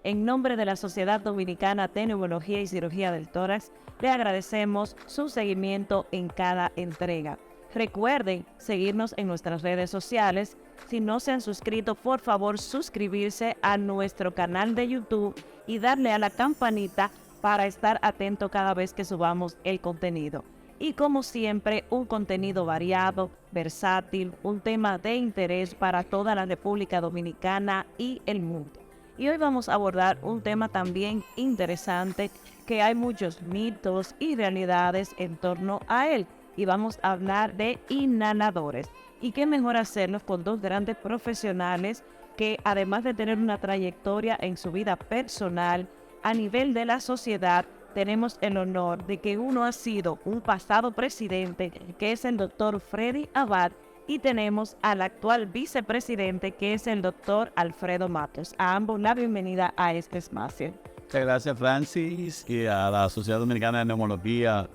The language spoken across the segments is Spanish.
En nombre de la Sociedad Dominicana de Neumología y Cirugía del Tórax, le agradecemos su seguimiento en cada entrega. Recuerden seguirnos en nuestras redes sociales. Si no se han suscrito, por favor suscribirse a nuestro canal de YouTube y darle a la campanita para estar atento cada vez que subamos el contenido. Y como siempre, un contenido variado, versátil, un tema de interés para toda la República Dominicana y el mundo. Y hoy vamos a abordar un tema también interesante, que hay muchos mitos y realidades en torno a él. Y vamos a hablar de inhaladores. Y qué mejor hacerlo con dos grandes profesionales que, además de tener una trayectoria en su vida personal, a nivel de la sociedad, tenemos el honor de que uno ha sido un pasado presidente, que es el doctor Freddy Abad, y tenemos al actual vicepresidente, que es el doctor Alfredo Matos. A ambos la bienvenida a este espacio. Muchas gracias, Francis, y a la Sociedad Dominicana de Neumología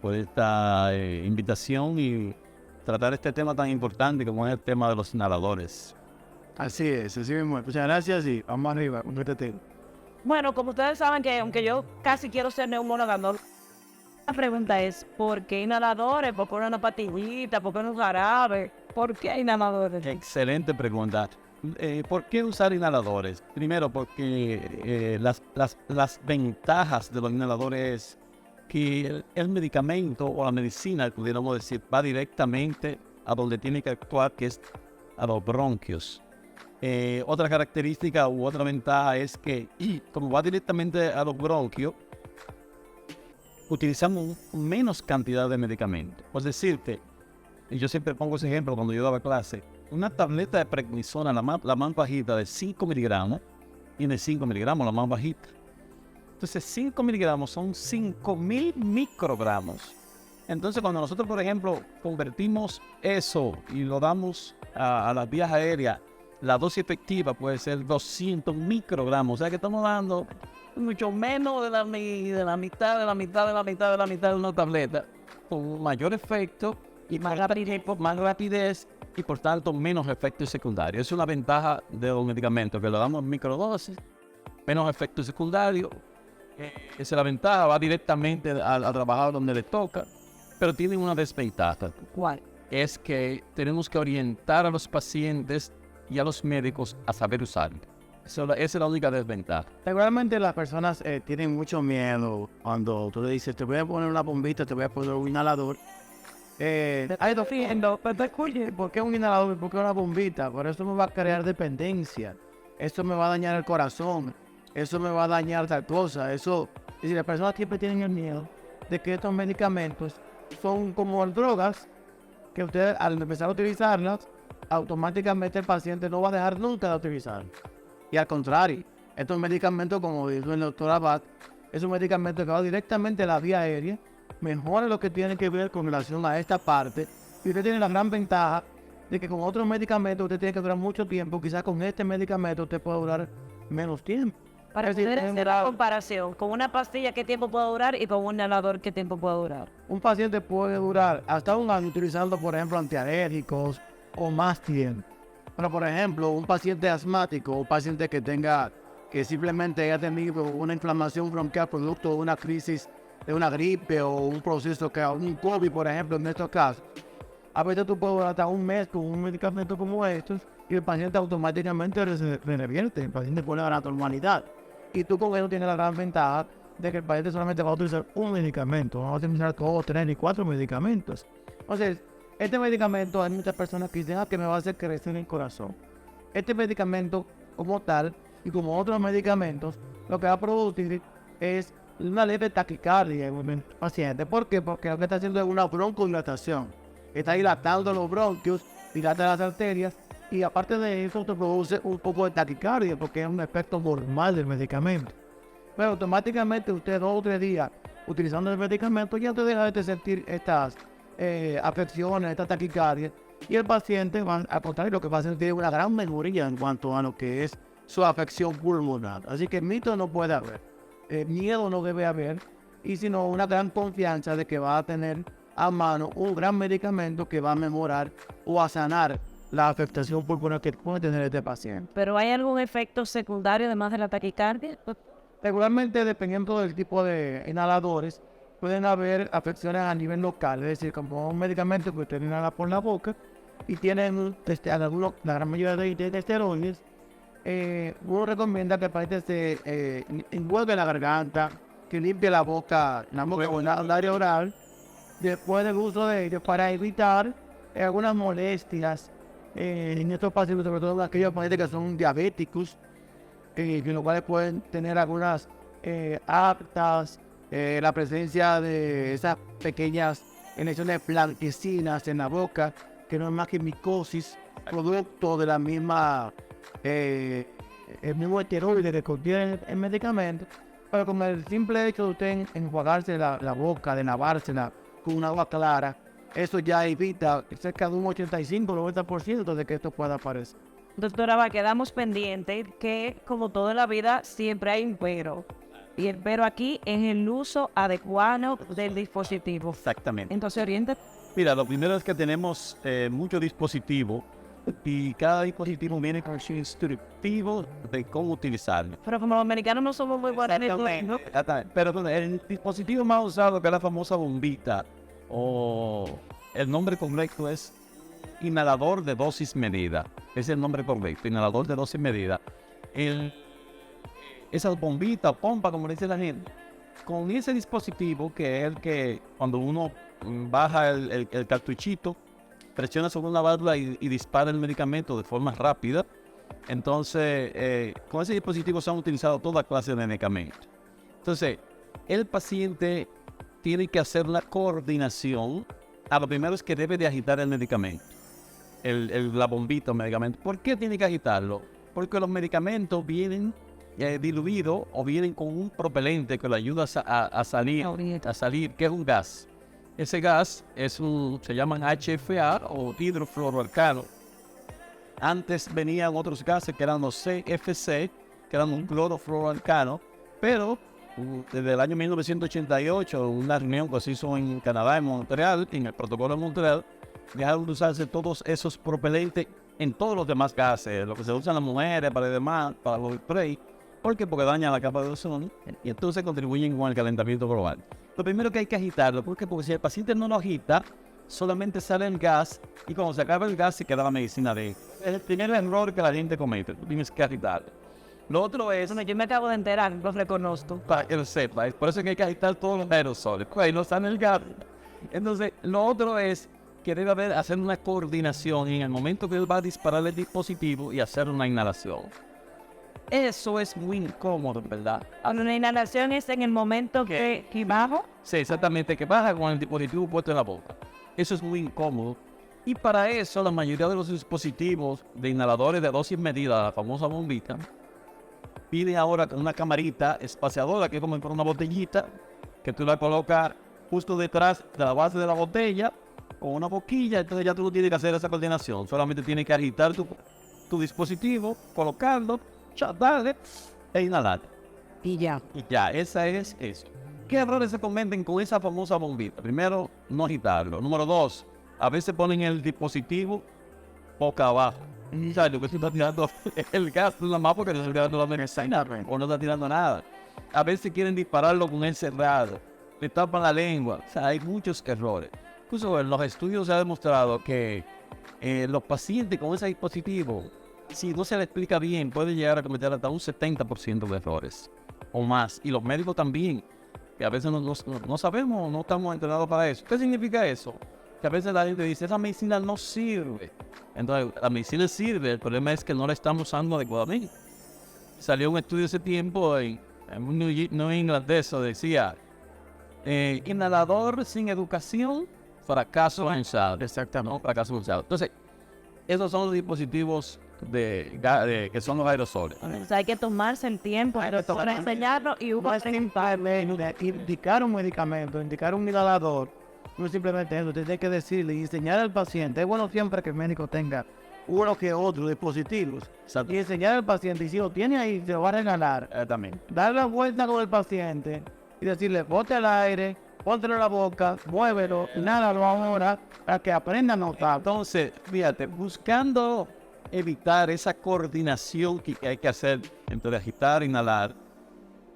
por esta invitación y tratar este tema tan importante como es el tema de los inhaladores. Así mismo. Muchas gracias y vamos arriba con este tema. Bueno, como ustedes saben que aunque yo casi quiero ser neumólogo, la pregunta es, ¿por qué inhaladores? ¿Por qué una pastillita? ¿Por qué un jarabe? ¿Por qué inhaladores? Excelente pregunta. ¿Por qué usar inhaladores? Primero, porque las ventajas de los inhaladores es que el medicamento o la medicina, pudiéramos decir, va directamente a donde tiene que actuar, que es a los bronquios. Otra característica u otra ventaja es que, como va directamente a los bronquios, utilizamos menos cantidad de medicamento. Por decirte, y yo siempre pongo ese ejemplo cuando yo daba clase, una tableta de prednisona, la más bajita, de 5 miligramos, tiene 5 miligramos, la más bajita. Entonces, 5 miligramos son 5.000 microgramos. Entonces, cuando nosotros, por ejemplo, convertimos eso y lo damos a las vías aéreas, la dosis efectiva puede ser 200 microgramos. O sea que estamos dando mucho menos de la mitad de una tableta, con mayor efecto y más rapidez y por tanto menos efectos secundarios. Es una ventaja de los medicamentos, que lo damos en microdosis, menos efectos secundarios. Esa es la ventaja, va directamente a trabajar donde le toca, pero tiene una desventaja. ¿Cuál? Es que tenemos que orientar a los pacientes y a los médicos a saber usarlo. Esa es la única desventaja. Regularmente las personas tienen mucho miedo cuando tú le dices, te voy a poner una bombita, te voy a poner un inhalador. Ay, ¿por qué un inhalador? ¿Por qué una bombita? Por eso me va a crear dependencia. Eso me va a dañar el corazón. Eso me va a dañar tal cosa. Eso, es decir, las personas siempre tienen el miedo de que estos medicamentos son como drogas que usted al empezar a utilizarlas, automáticamente el paciente no va a dejar nunca de utilizarlas. Y al contrario, estos medicamentos, como dijo el doctor Abad, es un medicamento que va directamente a la vía aérea, mejora lo que tiene que ver con relación a esta parte, y usted tiene la gran ventaja de que con otros medicamentos usted tiene que durar mucho tiempo, quizás con este medicamento usted puede durar menos tiempo. Para poder hacer la comparación, con una pastilla, ¿qué tiempo puede durar? Y con un inhalador, ¿qué tiempo puede durar? Un paciente puede durar hasta un año utilizando, por ejemplo, antialérgicos o más tiempo. Pero, por ejemplo, un paciente asmático, un paciente que simplemente haya tenido una inflamación bronquial producto de una crisis de una gripe o un proceso un COVID, por ejemplo, en estos casos, a veces tú puedes durar hasta un mes con un medicamento como estos y el paciente automáticamente se revierte, el paciente vuelve a la normalidad. Y tú con eso tienes la gran ventaja de que el paciente solamente va a utilizar un medicamento, no va a utilizar 2, 3 ni 4 medicamentos. Entonces, este medicamento hay muchas personas que dicen que me va a hacer crecer el corazón. Este medicamento como tal y como otros medicamentos, lo que va a producir es una leve taquicardia en el paciente. ¿Por qué? Porque lo que está haciendo es una broncodilatación. Está dilatando los bronquios, dilata las arterias y aparte de eso te produce un poco de taquicardia porque es un efecto normal del medicamento. Pero automáticamente usted 2 o 3 días utilizando el medicamento ya te deja de sentir estas afecciones, esta taquicardia, y el paciente, al contrario, lo que pasa es que tiene una gran mejoría en cuanto a lo que es su afección pulmonar. Así que mito no puede haber, miedo no debe haber, y sino una gran confianza de que va a tener a mano un gran medicamento que va a mejorar o a sanar la afectación pulmonar que puede tener este paciente. ¿Pero hay algún efecto secundario además de la taquicardia? Regularmente, dependiendo del tipo de inhaladores, pueden haber afecciones a nivel local, es decir, como un medicamento que usted inhala por la boca y tienen la gran mayoría de esteroides, uno recomienda que el paciente se envuelve la garganta, que limpie la boca o el área oral después del uso de ellos para evitar algunas molestias en estos pacientes, sobre todo aquellos pacientes que son diabéticos, en los cuales pueden tener algunas aftas, la presencia de esas pequeñas lesiones blanquecinas en la boca, que no es más que micosis, producto de la misma, el mismo esteroide que contiene el medicamento, pero con el simple hecho de usted enjuagarse la boca, de lavársela con una agua clara, eso ya evita cerca de un 85-90% de que esto pueda aparecer. Doctora, quedamos pendientes que, como todo en la vida, siempre hay un pero. Y el pero aquí es el uso adecuado del dispositivo. Exactamente. Entonces, oriente. Mira, lo primero es que tenemos muchos dispositivos y cada dispositivo viene con su instructivo de cómo utilizarlo. Pero como los americanos no somos muy buenos en esto, ¿no? Exactamente. Pero bueno, el dispositivo más usado, que es la famosa bombita, o el nombre correcto es inhalador de dosis medida. Ese es el nombre correcto, inhalador de dosis medida. Esa bombita, pompa, como le dice la gente, con ese dispositivo, que es el que cuando uno baja el cartuchito, presiona sobre una válvula y dispara el medicamento de forma rápida. Entonces, con ese dispositivo se han utilizado toda clase de medicamentos. Entonces, el paciente tiene que hacer la coordinación. Lo primero es que debe de agitar el medicamento, la bombita o medicamento. ¿Por qué tiene que agitarlo? Porque los medicamentos vienen diluidos o vienen con un propelente que lo ayuda a salir, que es un gas. Ese gas se llaman HFA o hidrofluoroalcano. Antes venían otros gases que eran los CFC, que eran un clorofluoroalcano, pero desde el año 1988, una reunión que se hizo en Canadá, en Montreal, en el protocolo de Montreal, dejaron de usarse todos esos propelentes en todos los demás gases, lo que se usan las mujeres, para los spray. ¿Por qué? Porque dañan la capa de ozono y entonces contribuyen con el calentamiento global. Lo primero que hay que agitarlo, ¿por qué? Porque si el paciente no lo agita, solamente sale el gas y cuando se acaba el gas se queda la medicina de él. Es el primer error que la gente comete, tú tienes que agitarlo. Lo otro es, Bueno, yo me acabo de enterar, lo reconozco. para que lo sepa, es por eso que hay que agitar todos los aerosoles, pues ahí no sale el gas. Entonces, lo otro es que debe hacer una coordinación en el momento que él va a disparar el dispositivo y hacer una inhalación. Eso es muy incómodo, ¿verdad? Una inhalación es en el momento que bajo. Sí, exactamente, que baja con el dispositivo puesto en la boca. Eso es muy incómodo. Y para eso, la mayoría de los dispositivos de inhaladores de dosis medida, la famosa bombita, viene ahora con una camarita espaciadora, que es como por una botellita, que tú la colocas justo detrás de la base de la botella, con una boquilla. Entonces ya tú no tienes que hacer esa coordinación. Solamente tienes que agitar tu dispositivo, colocarlo, darle e inhalar. Y ya. Y ya, esa es eso. ¿Qué errores se cometen con esa famosa bombita? Primero, no agitarlo. Número 2, a veces ponen el dispositivo boca abajo. O sea, lo que tú estás tirando el gas nada más porque no está tirando la medicina o no está tirando nada. A veces quieren dispararlo con el cerrado, le tapan la lengua. O sea, hay muchos errores. Incluso en los estudios se ha demostrado que los pacientes con ese dispositivo, si no se le explica bien, puede llegar a cometer hasta un 70% de errores o más. Y los médicos también, que a veces no sabemos, no estamos entrenados para eso. ¿Qué significa eso? Que a veces la gente dice, esa medicina no sirve. Entonces, la medicina sirve, el problema es que no la estamos usando adecuadamente. Salió un estudio hace tiempo en New England, eso decía, inhalador sin educación, fracaso avanzado. Exactamente. No, fracaso avanzado. Entonces, esos son los dispositivos que son los aerosoles. O sea, hay que tomarse el tiempo para enseñarlo y uno No es simplemente indicar un medicamento, indicar un inhalador. No es simplemente eso, usted tiene que decirle y enseñar al paciente. Es bueno siempre que el médico tenga uno que otro dispositivos. Exacto. Y enseñar al paciente, y si lo tiene ahí, se lo va a regalar. También. Dar la vuelta con el paciente y decirle, bote al aire, póntelo en la boca, muévelo, inhálalo ahora para que aprenda a notar. Entonces, fíjate, buscando evitar esa coordinación que hay que hacer entre agitar e inhalar,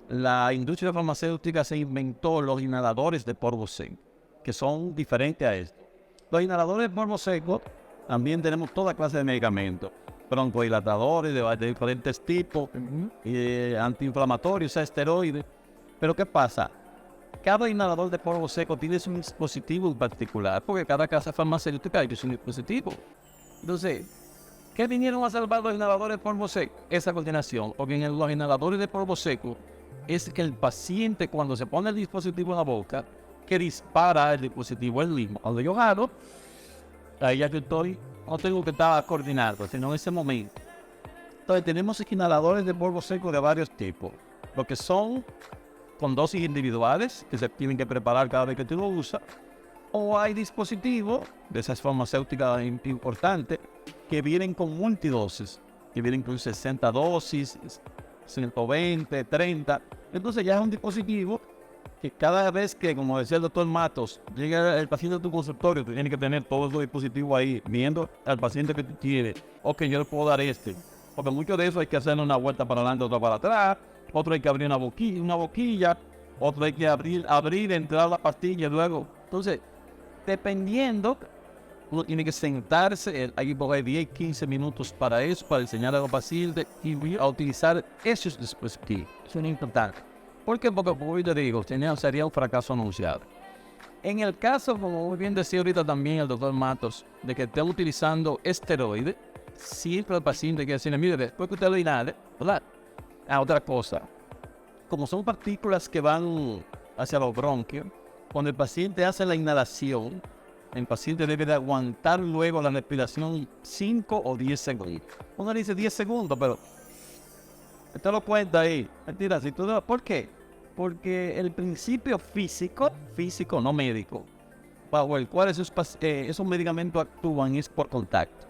la industria farmacéutica se inventó los inhaladores de polvo seco, que son diferentes a esto. Los inhaladores de polvo seco también tenemos toda clase de medicamentos, broncodilatadores de diferentes tipos, antiinflamatorios, esteroides. Pero ¿qué pasa? Cada inhalador de polvo seco tiene su dispositivo en particular, porque cada casa farmacéutica tiene su dispositivo. Entonces, ¿qué vinieron a salvar los inhaladores de polvo seco? Esa coordinación, porque en los inhaladores de polvo seco es que el paciente, cuando se pone el dispositivo en la boca, que dispara el dispositivo él mismo. Cuando yo jalo, ahí ya que estoy, no tengo que estar coordinado, sino en ese momento. Entonces tenemos inhaladores de polvo seco de varios tipos, lo que son con dosis individuales, que se tienen que preparar cada vez que tú lo usas, o hay dispositivos de esas farmacéuticas importantes que vienen con multidosis, que vienen con 60 dosis, 120, 30. Entonces ya es un dispositivo que cada vez que, como decía el doctor Matos, llega el paciente a tu consultorio, tú tienes que tener todos los dispositivos ahí, viendo al paciente que tú tienes. Ok, yo le puedo dar este. Porque mucho de eso hay que hacerle una vuelta para adelante, otra para atrás. Otro hay que abrir una boquilla. Otro hay que abrir, entrar la pastilla luego. Entonces, dependiendo, uno tiene que sentarse, hay que poner 10, 15 minutos para eso, para enseñar a los pacientes y a utilizar esos dispositivos. Eso es importante. ¿Por qué? Porque, como yo te digo, sería un fracaso anunciado. En el caso, como muy bien decía ahorita también el doctor Matos, de que esté utilizando esteroides, siempre el paciente quiere decirle, mire, después que usted lo inhale, ¿verdad? Otra cosa, como son partículas que van hacia los bronquios, cuando el paciente hace la inhalación, el paciente debe de aguantar luego la respiración 5 o 10 segundos. Uno dice 10 segundos, pero usted lo cuenta ahí. Mentira, ¿por qué? Porque el principio físico, no médico, bajo el cual esos medicamentos actúan es por contacto.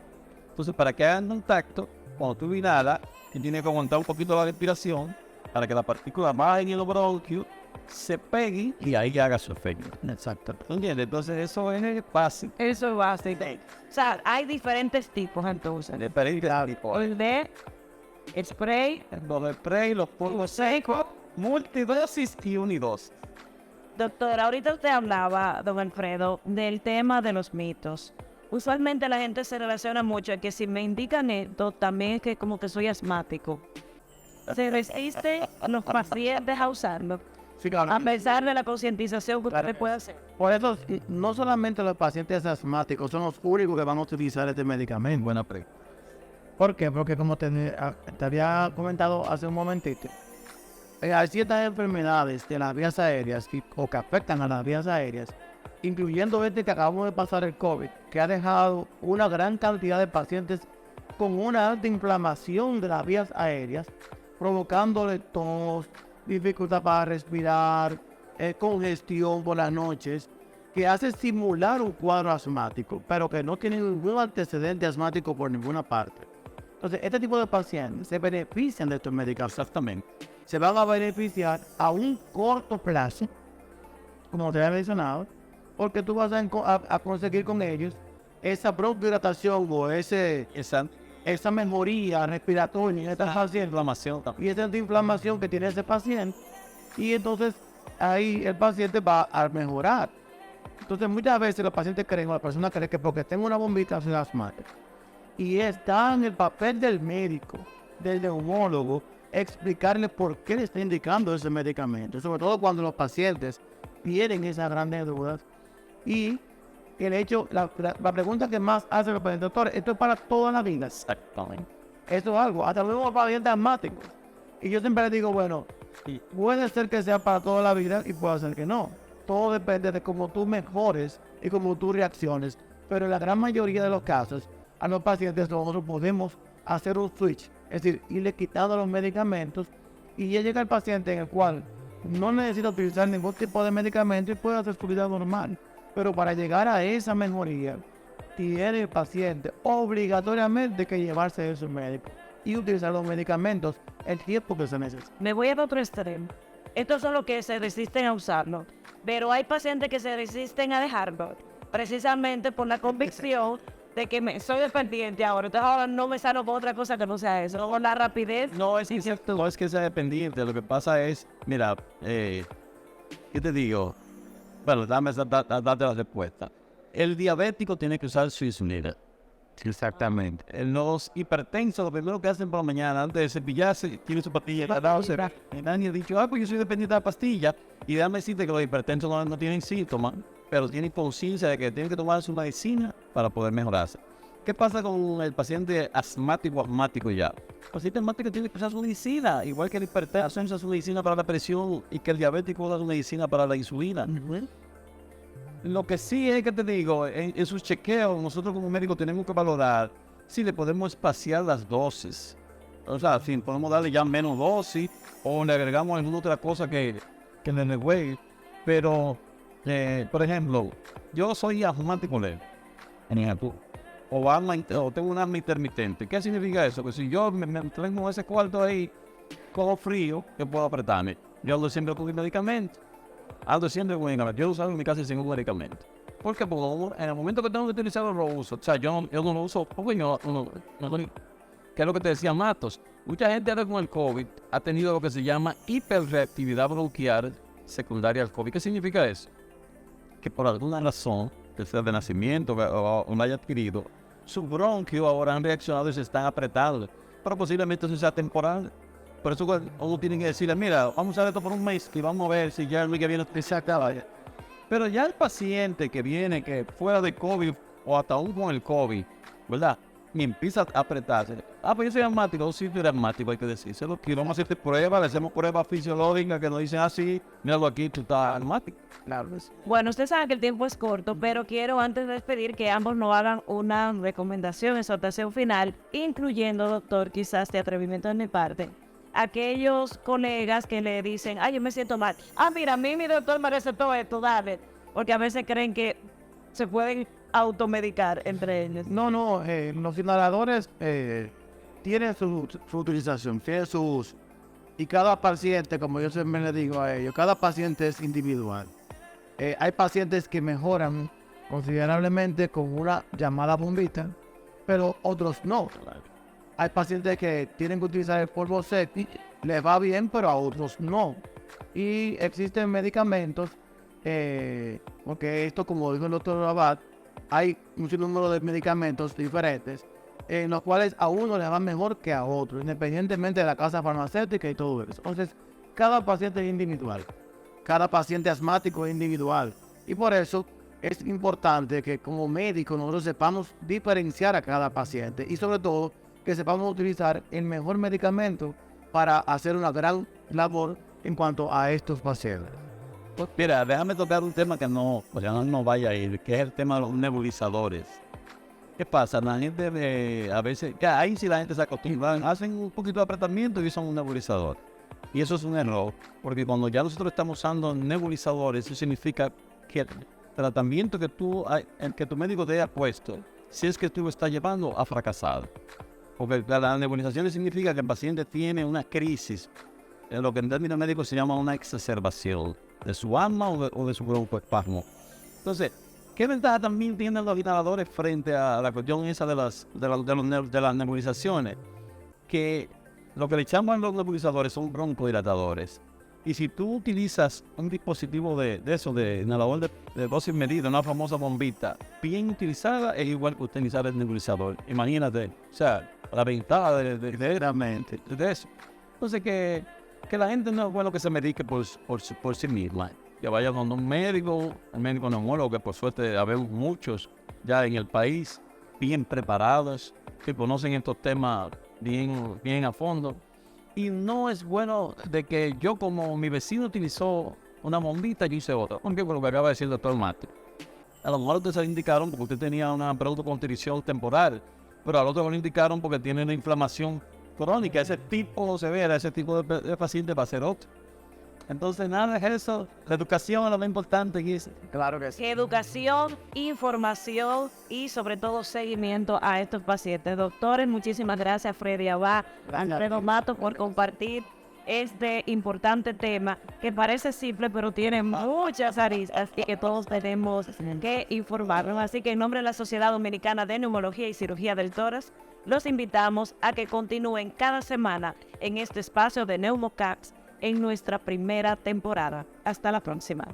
Entonces, para que hagan contacto, cuando tú inhalas, tienes que aguantar un poquito la respiración para que las partículas bajen en los bronquios, se peguen y ahí haga su efecto. Exacto. ¿Entiendes? Entonces, eso es básico. Eso es básico. O sea, hay diferentes tipos entonces. Diferentes tipos. El de spray, Los spray, los polvos secos, multidosis y unidosis. doctor, ahorita usted hablaba, don Alfredo, del tema de los mitos. Usualmente la gente se relaciona mucho a que si me indican esto, también es que como que soy asmático. Se resiste a los pacientes a usarlo, Sí, claro. a pesar de la concientización que usted puede hacer. Por eso, no solamente los pacientes asmáticos son los únicos que van a utilizar este medicamento. Buena pregunta. ¿Por qué? Porque como te había comentado hace un momentito, hay ciertas enfermedades de las vías aéreas o que afectan a las vías aéreas, incluyendo este que acabamos de pasar, el COVID, que ha dejado una gran cantidad de pacientes con una alta inflamación de las vías aéreas, provocándole tos, dificultad para respirar, congestión por las noches, que hace simular un cuadro asmático, pero que no tiene ningún antecedente asmático por ninguna parte. Entonces, este tipo de pacientes se benefician de estos medicamentos. Exactamente. Se van a beneficiar a un corto plazo, como te había mencionado, porque tú vas a conseguir con ellos esa broncohidratación o esa mejoría respiratoria en este paciente Inflamación también. y esa antiinflamación que tiene ese paciente, y entonces ahí el paciente va a mejorar. Entonces muchas veces los pacientes creen, o la persona cree que porque tengo una bombita soy asmático, y está en el papel del médico, del neumólogo, explicarle por qué le está indicando ese medicamento, sobre todo cuando los pacientes tienen esas grandes dudas. Y el hecho, la pregunta que más hacen los pacientes, doctor, esto es para toda la vida. Exactamente. Esto es algo, hasta los mismos pacientes asmáticos. Y yo siempre les digo, bueno, puede ser que sea para toda la vida y puede ser que no. Todo depende de cómo tú mejores y cómo tú reacciones. Pero en la gran mayoría de los casos, a los pacientes nosotros podemos hacer un switch. Es decir, irle quitando los medicamentos y ya llega el paciente en el cual no necesita utilizar ningún tipo de medicamento y puede hacer su vida normal. Pero para llegar a esa mejoría, tiene el paciente obligatoriamente que llevarse a su médico y utilizar los medicamentos el tiempo que se necesita. Me voy a otro extremo. Estos son los que se resisten a usarlo. Pero hay pacientes que se resisten a dejarlo, precisamente por la convicción de que soy dependiente ahora. Entonces ahora no me sano por otra cosa que no sea eso. Por la rapidez. No es incierto, no es que sea dependiente. Lo que pasa es, mira, ¿qué te digo? Bueno, dame darte la respuesta. El diabético tiene que usar su insulina. Exactamente. Los hipertensos, lo primero que hacen por la mañana, antes de cepillarse, tienen su pastilla. Y nadie ha dicho, pues yo soy dependiente de la pastilla. Y déjame decirte que los hipertensos no tienen síntomas, pero tienen conciencia de que tienen que tomar su medicina para poder mejorarse. ¿Qué pasa con el paciente asmático ya? El paciente asmático tiene que usar su medicina, igual que el hipertenso usa su medicina para la presión y que el diabético usa su medicina para la insulina. Lo que sí es que te digo, en sus chequeos, nosotros como médicos tenemos que valorar si le podemos espaciar las dosis. O sea, si podemos darle ya menos dosis o le agregamos alguna otra cosa que le negue. Pero, por ejemplo, yo soy asmático leve, o tengo un asma intermitente. ¿Qué significa eso? Que si yo me tengo ese cuarto ahí, cojo frío, yo puedo apretarme. Yo ando siempre con mi medicamento. Yo uso en mi casa sin un medicamento. ¿Por qué? Porque en el momento que tengo que utilizarlo, lo uso. O sea, yo no lo uso porque ¿qué es lo que te decía Matos? Mucha gente ahora con el COVID ha tenido lo que se llama hiperreactividad bronquial secundaria al COVID. ¿Qué significa eso? Que por alguna razón, que sea de nacimiento o no haya adquirido, sus bronquios ahora han reaccionado y se están apretando. Pero posiblemente eso sea temporal. Por eso uno tiene que decirle, mira, vamos a usar esto por un mes y vamos a ver si ya el mes que viene se acaba. Pero ya el paciente que viene, que fuera de COVID o hasta aún con el COVID, ¿verdad? Y empieza a apretarse. Pues yo soy asmático, sí, tú eres asmático, hay que decírselo. Y vamos a hacerte pruebas, le hacemos pruebas fisiológicas que nos dicen así, míralo aquí, tú estás asmático. Claro. Bueno, usted sabe que el tiempo es corto, pero quiero antes de despedir que ambos nos hagan una recomendación, exhortación final, incluyendo, doctor, quizás de atrevimiento de mi parte. Aquellos colegas que le dicen, yo me siento mal. Mira, a mí mi doctor me recetó esto, dale. Porque a veces creen que se pueden automedicar entre ellos. No, los inhaladores tienen su utilización, tienen su uso. Y cada paciente, como yo siempre le digo a ellos, cada paciente es individual. Hay pacientes que mejoran considerablemente con una llamada bombita, pero otros no. Hay pacientes que tienen que utilizar el polvo séptico, les va bien, pero a otros no. Y existen medicamentos, porque esto, como dijo el doctor Abad, hay un sinnúmero de medicamentos diferentes, en los cuales a uno le va mejor que a otro, independientemente de la casa farmacéutica y todo eso. Entonces, cada paciente es individual, cada paciente asmático es individual. Y por eso es importante que como médicos nosotros sepamos diferenciar a cada paciente y sobre todo que sepamos utilizar el mejor medicamento para hacer una gran labor en cuanto a estos pacientes. Pues mira, déjame tocar un tema que no vaya a ir, que es el tema de los nebulizadores. ¿Qué pasa? La gente a veces, ya ahí sí la gente se acostumbra, hacen un poquito de apretamiento y usan un nebulizador. Y eso es un error, porque cuando ya nosotros estamos usando nebulizadores, eso significa que el tratamiento que tu médico te haya puesto, si es que tú lo estás llevando, ha fracasado. Porque la nebulización significa que el paciente tiene una crisis, en lo que en términos médicos se llama una exacerbación de su asma o de su broncoespasmo. Entonces, ¿qué ventaja también tienen los inhaladores frente a la cuestión esa de las nebulizaciones? Que lo que le echamos a los nebulizadores son broncodilatadores. Y si tú utilizas un dispositivo de inhalador de dosis medida, una famosa bombita, bien utilizada, es igual que utilizar el nebulizador. Imagínate, o sea, la ventaja de eso. Entonces, que la gente no es bueno que se medique por sí misma. Que vaya donde un médico, el médico neumólogo, que por suerte habemos muchos ya en el país, bien preparados, que conocen estos temas bien a fondo. Y no es bueno de que yo, como mi vecino utilizó una bombita, yo hice otra. Porque por lo que acaba de decir el doctor Mate. A lo mejor usted se le indicaron porque usted tenía una productoconstricción temporal, pero al otro lo indicaron porque tiene una inflamación crónica. Ese tipo severa, ese tipo de paciente va a ser otro. Entonces, nada, es eso. La educación es lo más importante. Claro que sí. Educación, información y sobre todo seguimiento a estos pacientes. Doctores, muchísimas gracias, Freddy Abad, Alfredo Matos, por compartir este importante tema que parece simple pero tiene muchas aristas y que todos tenemos que informarnos. Así que en nombre de la Sociedad Dominicana de Neumología y Cirugía del Tórax, los invitamos a que continúen cada semana en este espacio de NeumoCaps en nuestra primera temporada. Hasta la próxima.